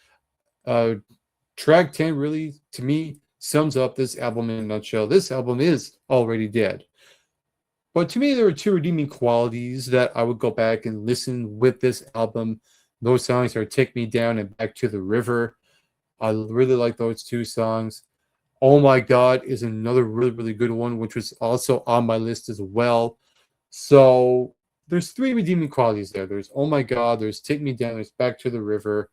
Track 10 really, to me, sums up this album in a nutshell. This album is Already Dead. But to me, there are 2 redeeming qualities that I would go back and listen with this album. Those songs are Take Me Down and Back to the River. I really like those 2 songs. Oh My God is another really, really good one, which was also on my list as well. So there's 3 redeeming qualities there. There's Oh My God, there's Take Me Down, there's Back to the River.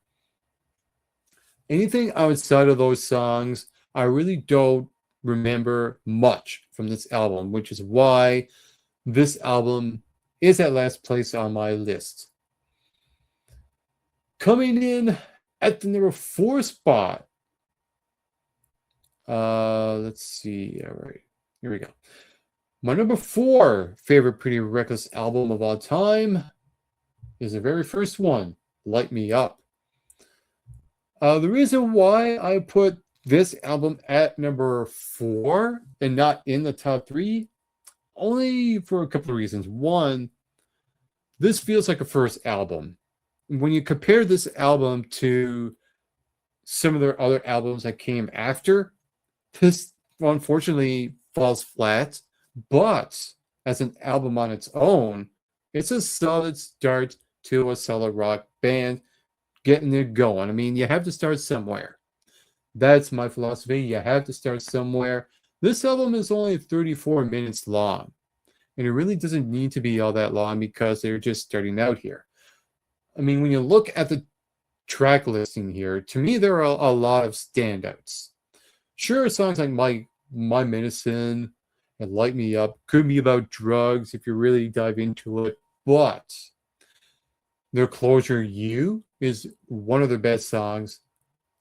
Anything outside of those songs, I really don't remember much from this album, which is why this album is at last place on my list. Coming in at the number 4 spot. Let's see. All right. Here we go. My number 4 favorite Pretty Reckless album of all time is the very first one, Light Me Up. The reason why I put this album at number 4 and not in the top 3, only for a couple of reasons. One, this feels like a first album. When you compare this album to some of their other albums that came after, this unfortunately falls flat. But as an album on its own, It's a solid start to a solid rock band getting it going. I mean, you have to start somewhere. That's my philosophy. You have to start somewhere. This album is only 34 minutes long, and it really doesn't need to be all that long because they're just starting out here. I mean, when you look at the track listing here, to me, there are a lot of standouts. Sure, songs like My Medicine and Light Me Up could be about drugs if you really dive into it, but their Closure You is one of their best songs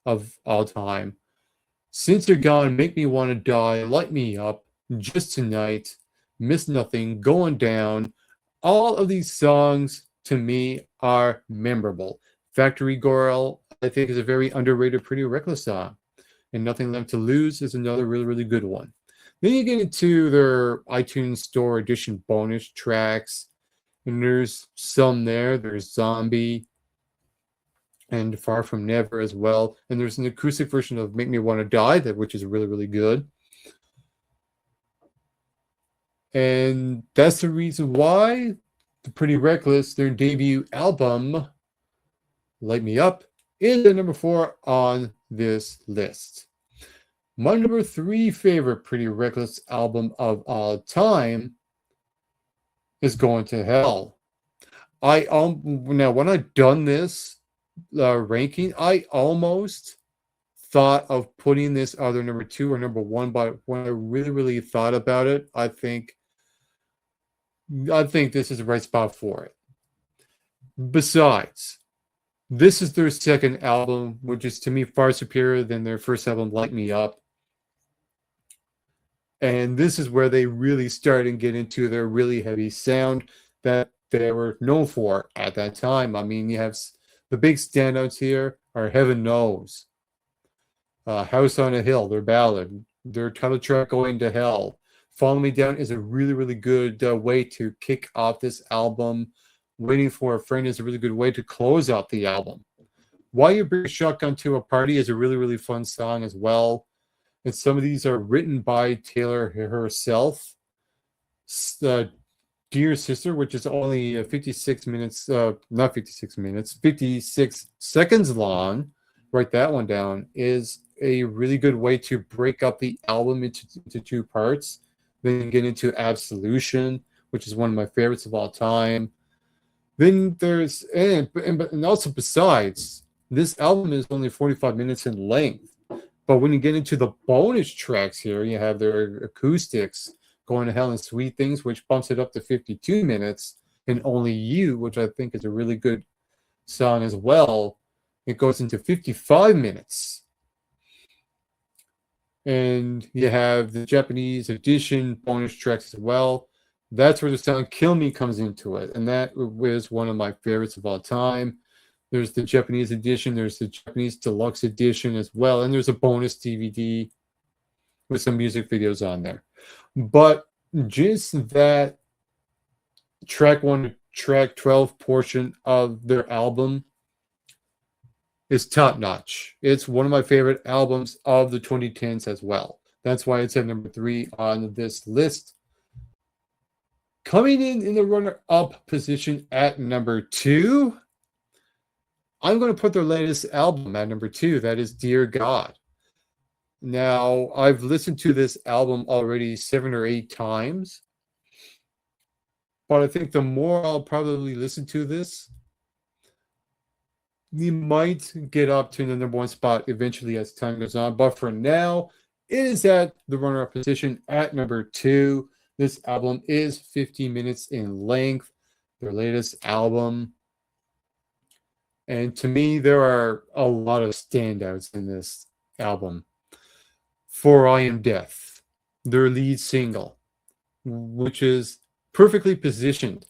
of all time. Since You're Gone, Make Me Want to Die, Light Me Up, Just Tonight, Miss Nothing, Going Down, all of these songs to me are memorable. Factory Girl, I think, is a very underrated Pretty Reckless song. And Nothing Left to Lose is another really, really good one. Then you get into their iTunes Store Edition bonus tracks, and there's some there. There's Zombie and Far From Never as well. And there's an acoustic version of Make Me Want to Die, which is really, really good. And that's the reason why the Pretty Reckless, their debut album, Light Me Up, is the number 4 on this list. My number 3 favorite Pretty Reckless album of all time is Going to Hell. Now when I done this ranking, I almost thought of putting this either number 2 or number 1, but when I really, really thought about it, I think this is the right spot for it. Besides, this is their second album, which is to me far superior than their first album, Light Me Up. And this is where they really start and get into their really heavy sound that they were known for at that time. I mean, you have the big standouts here are Heaven Knows, House on a Hill, their ballad, their title track, Going to Hell. Follow Me Down is a really, really good way to kick off this album. Waiting for a Friend is a really good way to close out the album. Why You Bring a Shotgun to a Party is a really, really fun song as well. And some of these are written by Taylor herself. Dear Sister, which is only 56 minutes, not 56 minutes, 56 seconds long. Write that one down, is a really good way to break up the album into 2 parts. Then get into Absolution, which is one of my favorites of all time. Then there's, and also besides, this album is only 45 minutes in length. But when you get into the bonus tracks here, you have their acoustics, Going to Hell and Sweet Things, which bumps it up to 52 minutes, and Only You, which I think is a really good song as well. It goes into 55 minutes. And you have the Japanese edition bonus tracks as well. That's where the song Kill Me comes into it. And that was one of my favorites of all time. There's the Japanese edition. There's the Japanese deluxe edition as well. And there's a bonus DVD with some music videos on there. But just that track 1 to track 12 portion of their album is top notch. It's one of my favorite albums of the 2010s as well. That's why it's at number 3 on this list. Coming in the runner-up position at number 2, I'm going to put their latest album at number 2. That is Dear God. Now, I've listened to this album already 7 or 8 times. But I think the more I'll probably listen to this, you might get up to the number 1 spot eventually as time goes on. But for now, it is at the runner-up position at number 2. This album is 50 minutes in length, their latest album. And to me, there are a lot of standouts in this album. For I Am Death, their lead single, which is perfectly positioned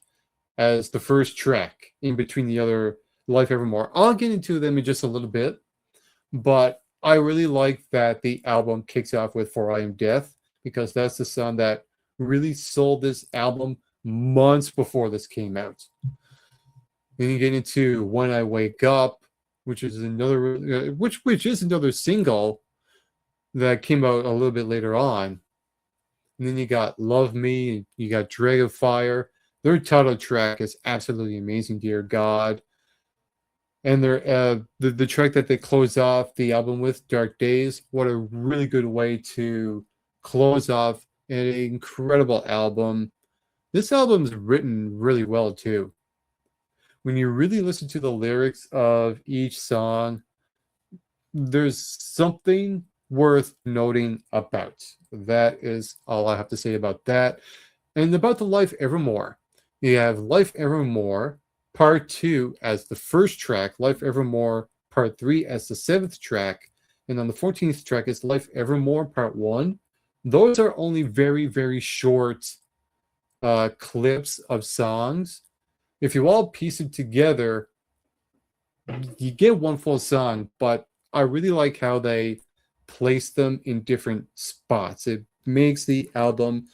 as the first track in between the other Life Evermore. I'll get into them in just a little bit, but I really like that the album kicks off with For I Am Death, because that's the song that really sold this album months before this came out. Then you get into When I Wake Up, which is another which is another single that came out a little bit later on. And then you got Love Me, you got Drag of Fire. Their title track is absolutely amazing, Dear God. And their the track that they close off the album with, Dark Days, what a really good way to close off an incredible album. This album's written really well too. When you really listen to the lyrics of each song, there's something worth noting about. That is all I have to say about that. And about the Life Evermore. You have Life Evermore Part 2 as the first track, Life Evermore Part 3 as the 7th track, and on the 14th track is Life Evermore Part 1. Those are only very, very short clips of songs. If you all piece it together, you get one full song, but I really like how they place them in different spots. It makes the album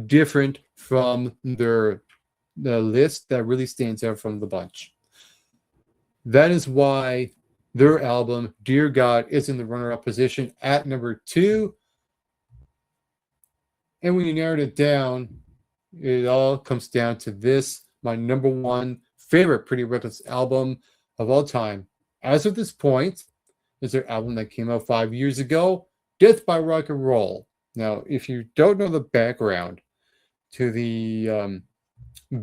different from the list that really stands out from the bunch. That is why their album, Dear God, is in the runner-up position at number 2. And when you narrow it down, it all comes down to this, my number 1 favorite Pretty Reckless album of all time. As of this point, is their album that came out 5 years ago, Death by Rock and Roll. Now, if you don't know the background to the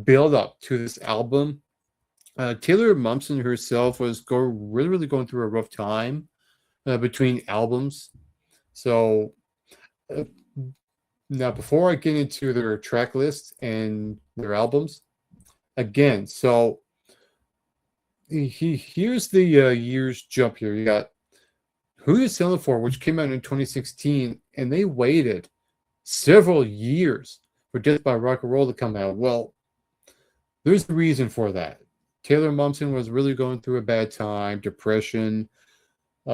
build up to this album, Taylor Momsen herself was really going through a rough time between albums. So now, before I get into their track list and their albums, again, so here's the years jump here. You got Who You Selling For, which came out in 2016, and they waited several years for Death by Rock and Roll to come out. Well, there's a reason for that. Taylor Momsen was really going through a bad time, depression. She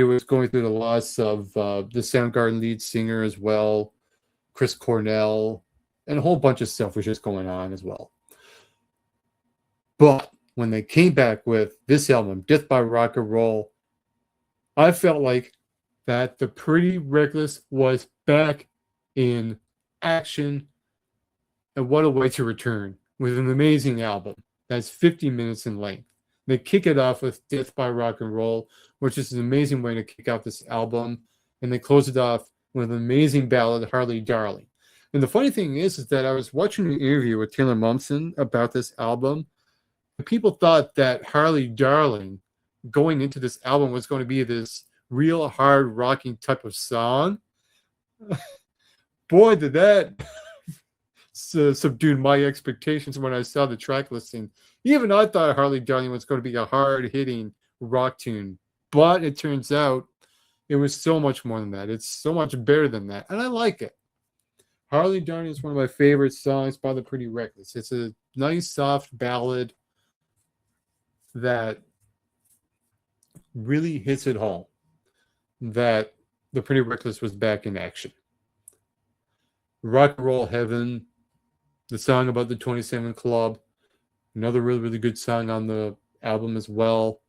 was going through the loss of the Soundgarden lead singer as well, Chris Cornell, and a whole bunch of stuff was just going on as well. But when they came back with this album, Death by Rock and Roll, I felt like that the Pretty Reckless was back in action, and what a way to return with an amazing album that's 50 minutes in length. They kick it off with Death by Rock and Roll, which is an amazing way to kick off this album, and they close it off with an amazing ballad, Harley Darling. And the funny thing is that I was watching an interview with Taylor Momsen about this album, and people thought that Harley Darling, going into this album, was going to be this real hard rocking type of song. Boy, did that subdued my expectations when I saw the track listing. Even I thought Harley Darling was going to be a hard-hitting rock tune, but it turns out it was so much more than that. It's so much better than that, and I like it. Harley Darling is one of my favorite songs by the Pretty Reckless. It's a nice, soft ballad that really hits it home that the Pretty Reckless was back in action. Rock and Roll Heaven, the song about the 27 Club, another really, really good song on the album as well.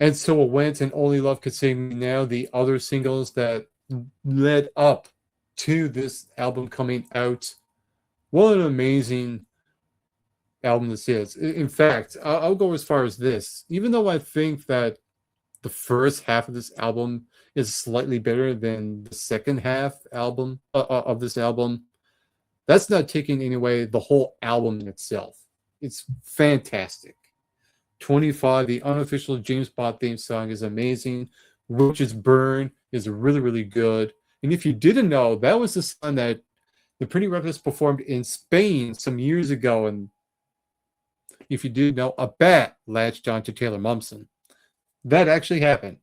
And So It Went and Only Love Could Save Me Now, the other singles that led up to this album coming out. What an amazing album this is. In fact, I'll go as far as this. Even though I think that the first half of this album is slightly better than the second half album of this album, that's not taking away the whole album in itself. It's fantastic. 25, the unofficial James Bond theme song, is amazing. Witches Burn is really, really good. And if you didn't know, that was the song that the Pretty Reckless performed in Spain some years ago. And if you didn't know, a bat latched onto Taylor Momsen. That actually happened.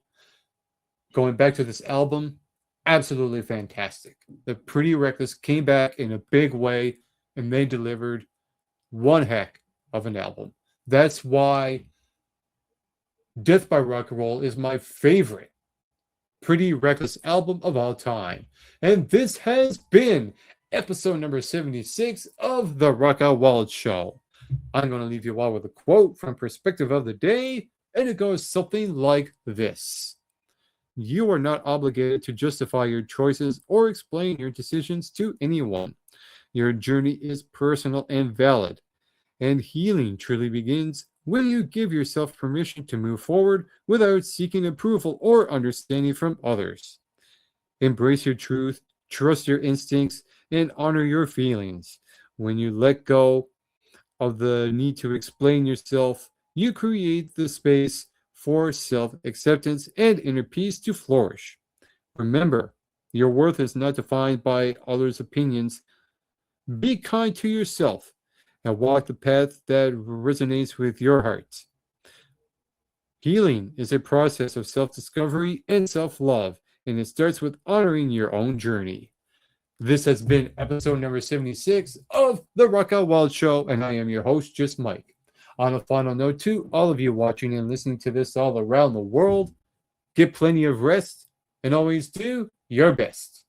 Going back to this album, absolutely fantastic. The Pretty Reckless came back in a big way, and they delivered one heck of an album. That's why Death by Rock and Roll is my favorite Pretty Reckless album of all time. And this has been episode number 76 of the Rock Out Wild Show. I'm going to leave you all with a quote from Perspective of the Day, and it goes something like this. You are not obligated to justify your choices or explain your decisions to anyone. Your journey is personal and valid, and healing truly begins when you give yourself permission to move forward without seeking approval or understanding from others. Embrace your truth, trust your instincts, and honor your feelings. When you let go of the need to explain yourself, you create the space for self acceptance and inner peace to flourish. Remember, your worth is not defined by others' opinions. Be kind to yourself and walk the path that resonates with your heart. Healing is a process of self discovery and self love, and it starts with honoring your own journey. This has been episode number 76 of The Rock Out Wild Show, and I am your host, Just Mike. On a final note, to all of you watching and listening to this all around the world, get plenty of rest and always do your best.